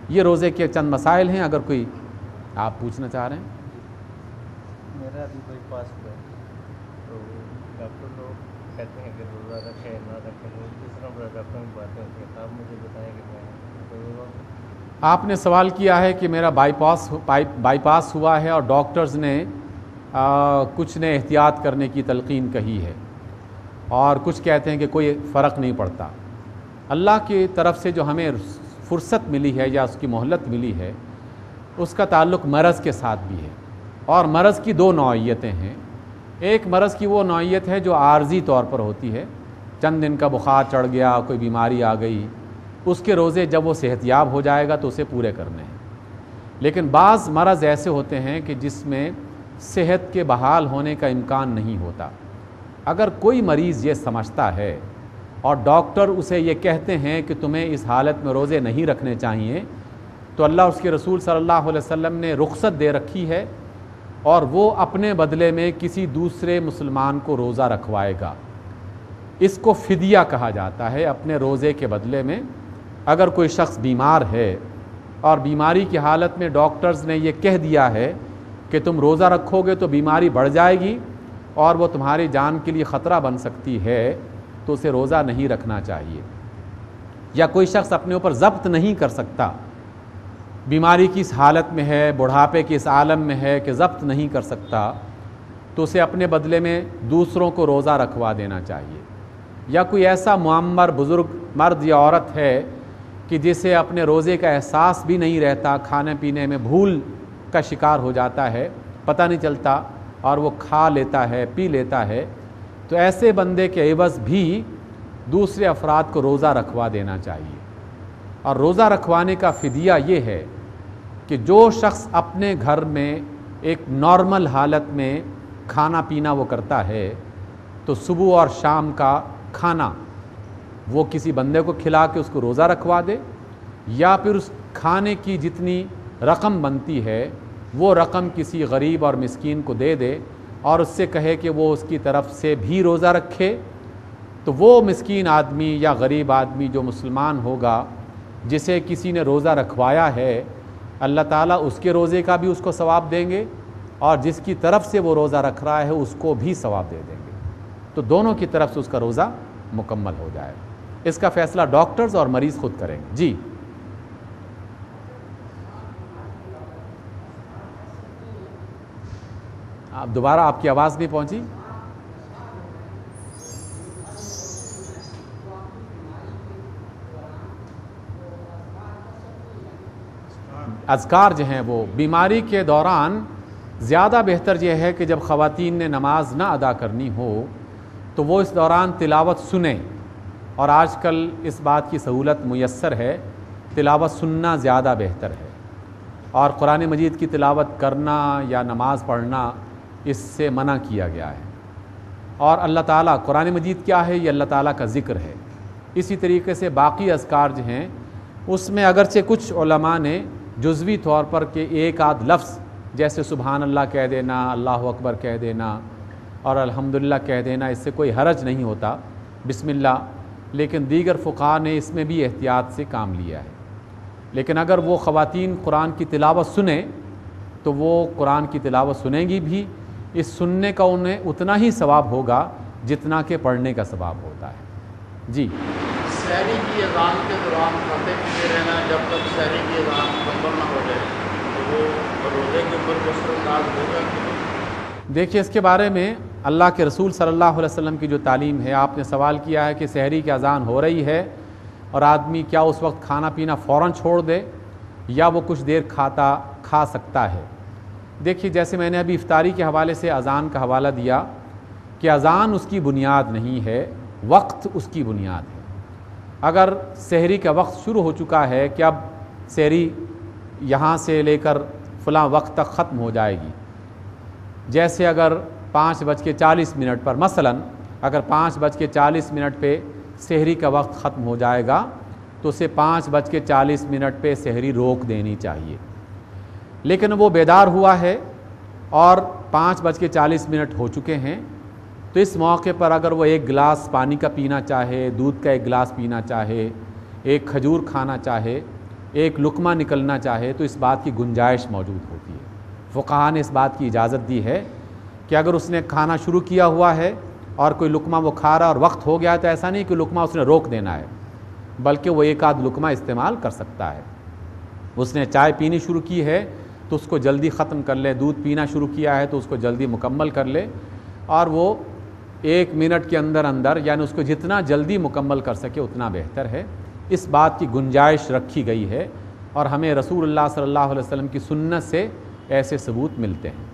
یہ روزے کے چند مسائل ہیں، اگر کوئی آپ پوچھنا چاہ رہے ہیں۔ میرا ابھی کوئی پاس ہوا ہے تو ڈاکٹر لوگ کہتے ہیں کہ روزہ رکھیں نہ رکھیں، جس طرح ڈاکٹر میں باتیں ہوتی ہیں، آپ مجھے بتائیں کہ میں آپ نے سوال کیا ہے کہ میرا بائی پاس ہوا ہے اور ڈاکٹرز نے کچھ نے احتیاط کرنے کی تلقین کہی ہے اور کچھ کہتے ہیں کہ کوئی فرق نہیں پڑتا۔ اللہ کی طرف سے جو ہمیں فرصت ملی ہے یا اس کی مہلت ملی ہے، اس کا تعلق مرض کے ساتھ بھی ہے، اور مرض کی دو نوعیتیں ہیں۔ ایک مرض کی وہ نوعیت ہے جو عارضی طور پر ہوتی ہے، چند دن کا بخار چڑھ گیا، کوئی بیماری آ گئی، اس کے روزے جب وہ صحت یاب ہو جائے گا تو اسے پورے کرنے ہیں۔ لیکن بعض مرض ایسے ہوتے ہیں کہ جس میں صحت کے بحال ہونے کا امکان نہیں ہوتا۔ اگر کوئی مریض یہ سمجھتا ہے اور ڈاکٹر اسے یہ کہتے ہیں کہ تمہیں اس حالت میں روزے نہیں رکھنے چاہیے، تو اللہ اس کے رسول صلی اللہ علیہ وسلم نے رخصت دے رکھی ہے، اور وہ اپنے بدلے میں کسی دوسرے مسلمان کو روزہ رکھوائے گا۔ اس کو فدیہ کہا جاتا ہے۔ اپنے روزے کے بدلے میں اگر کوئی شخص بیمار ہے اور بیماری کی حالت میں ڈاکٹرز نے یہ کہہ دیا ہے کہ تم روزہ رکھو گے تو بیماری بڑھ جائے گی اور وہ تمہاری جان کے لیے خطرہ بن سکتی ہے، تو اسے روزہ نہیں رکھنا چاہیے۔ یا کوئی شخص اپنے اوپر ضبط نہیں کر سکتا، بیماری کی اس حالت میں ہے، بڑھاپے کے اس عالم میں ہے کہ ضبط نہیں کر سکتا، تو اسے اپنے بدلے میں دوسروں کو روزہ رکھوا دینا چاہیے۔ یا کوئی ایسا معمر بزرگ مرد یا عورت ہے کہ جسے اپنے روزے کا احساس بھی نہیں رہتا، کھانے پینے میں بھول کا شکار ہو جاتا ہے، پتہ نہیں چلتا اور وہ کھا لیتا ہے، پی لیتا ہے، تو ایسے بندے کے عوض بھی دوسرے افراد کو روزہ رکھوا دینا چاہیے۔ اور روزہ رکھوانے کا فدیہ یہ ہے کہ جو شخص اپنے گھر میں ایک نارمل حالت میں کھانا پینا وہ کرتا ہے، تو صبح اور شام کا کھانا وہ کسی بندے کو کھلا کے اس کو روزہ رکھوا دے، یا پھر اس کھانے کی جتنی رقم بنتی ہے وہ رقم کسی غریب اور مسکین کو دے دے، اور اس سے کہے کہ وہ اس کی طرف سے بھی روزہ رکھے۔ تو وہ مسکین آدمی یا غریب آدمی جو مسلمان ہوگا جسے کسی نے روزہ رکھوایا ہے، اللہ تعالیٰ اس کے روزے کا بھی اس کو ثواب دیں گے، اور جس کی طرف سے وہ روزہ رکھ رہا ہے اس کو بھی ثواب دے دیں گے، تو دونوں کی طرف سے اس کا روزہ مکمل ہو جائے گا۔ اس کا فیصلہ ڈاکٹرز اور مریض خود کریں گے۔ جی آپ دوبارہ، آپ کی آواز نہیں پہنچی۔ اذکار جو ہیں وہ بیماری کے دوران زیادہ بہتر یہ ہے کہ جب خواتین نے نماز نہ ادا کرنی ہو تو وہ اس دوران تلاوت سنیں، اور آج کل اس بات کی سہولت میسر ہے، تلاوت سننا زیادہ بہتر ہے، اور قرآن مجید کی تلاوت کرنا یا نماز پڑھنا اس سے منع کیا گیا ہے۔ اور اللہ تعالیٰ، قرآن مجید کیا ہے؟ یہ اللہ تعالیٰ کا ذکر ہے۔ اسی طریقے سے باقی اذکار جو ہیں اس میں اگرچہ کچھ علماء نے جزوی طور پر کہ ایک آدھ لفظ جیسے سبحان اللہ کہہ دینا، اللہ اکبر کہہ دینا اور الحمدللہ کہہ دینا، اس سے کوئی حرج نہیں ہوتا، بسم اللہ، لیکن دیگر فقہاء نے اس میں بھی احتیاط سے کام لیا ہے۔ لیکن اگر وہ خواتین قرآن کی تلاوت سنیں تو وہ قرآن کی تلاوت سنیں گی بھی، اس سننے کا انہیں اتنا ہی ثواب ہوگا جتنا کہ پڑھنے کا ثواب ہوتا ہے۔ جی سحری کی اذان کے دوران کھاتے پیتے رہنا جب تک سحری کی اذان مکمل نہ ہو جائے تو وہ روزے کے اوپر کو اثر انداز ہوگا کہ نہیں؟ دیکھیے، اس کے بارے میں اللہ کے رسول صلی اللہ علیہ وسلم کی جو تعلیم ہے، آپ نے سوال کیا ہے کہ سحری کی اذان ہو رہی ہے اور آدمی کیا اس وقت کھانا پینا فوراً چھوڑ دے یا وہ کچھ دیر کھا سکتا ہے؟ دیکھیے، جیسے میں نے ابھی افطاری کے حوالے سے اذان کا حوالہ دیا کہ اذان اس کی بنیاد نہیں ہے، وقت اس کی بنیاد ہے۔ اگر سحری کا وقت شروع ہو چکا ہے کہ اب سحری یہاں سے لے کر فلاں وقت تک ختم ہو جائے گی، جیسے اگر 5:40 پر مثلاً اگر 5:40 پہ سحری کا وقت ختم ہو جائے گا تو اسے 5:40 پہ سحری روک دینی چاہیے۔ لیکن وہ بیدار ہوا ہے اور 5:40 ہو چکے ہیں، تو اس موقع پر اگر وہ ایک گلاس پانی کا پینا چاہے، دودھ کا ایک گلاس پینا چاہے، ایک کھجور کھانا چاہے، ایک لقمہ نکلنا چاہے تو اس بات کی گنجائش موجود ہوتی ہے۔ فقہاء نے اس بات کی اجازت دی ہے کہ اگر اس نے کھانا شروع کیا ہوا ہے اور کوئی لقمہ وہ کھا رہا اور وقت ہو گیا ہے تو ایسا نہیں کہ لقمہ اس نے روک دینا ہے، بلکہ وہ ایک آدھ لقمہ استعمال کر سکتا ہے۔ اس نے چائے پینی شروع کی ہے تو اس کو جلدی ختم کر لے، دودھ پینا شروع کیا ہے تو اس کو جلدی مکمل کر لے، اور وہ 1 منٹ کے اندر اندر، یعنی اس کو جتنا جلدی مکمل کر سکے اتنا بہتر ہے۔ اس بات کی گنجائش رکھی گئی ہے، اور ہمیں رسول اللہ صلی اللہ علیہ وسلم کی سنت سے ایسے ثبوت ملتے ہیں۔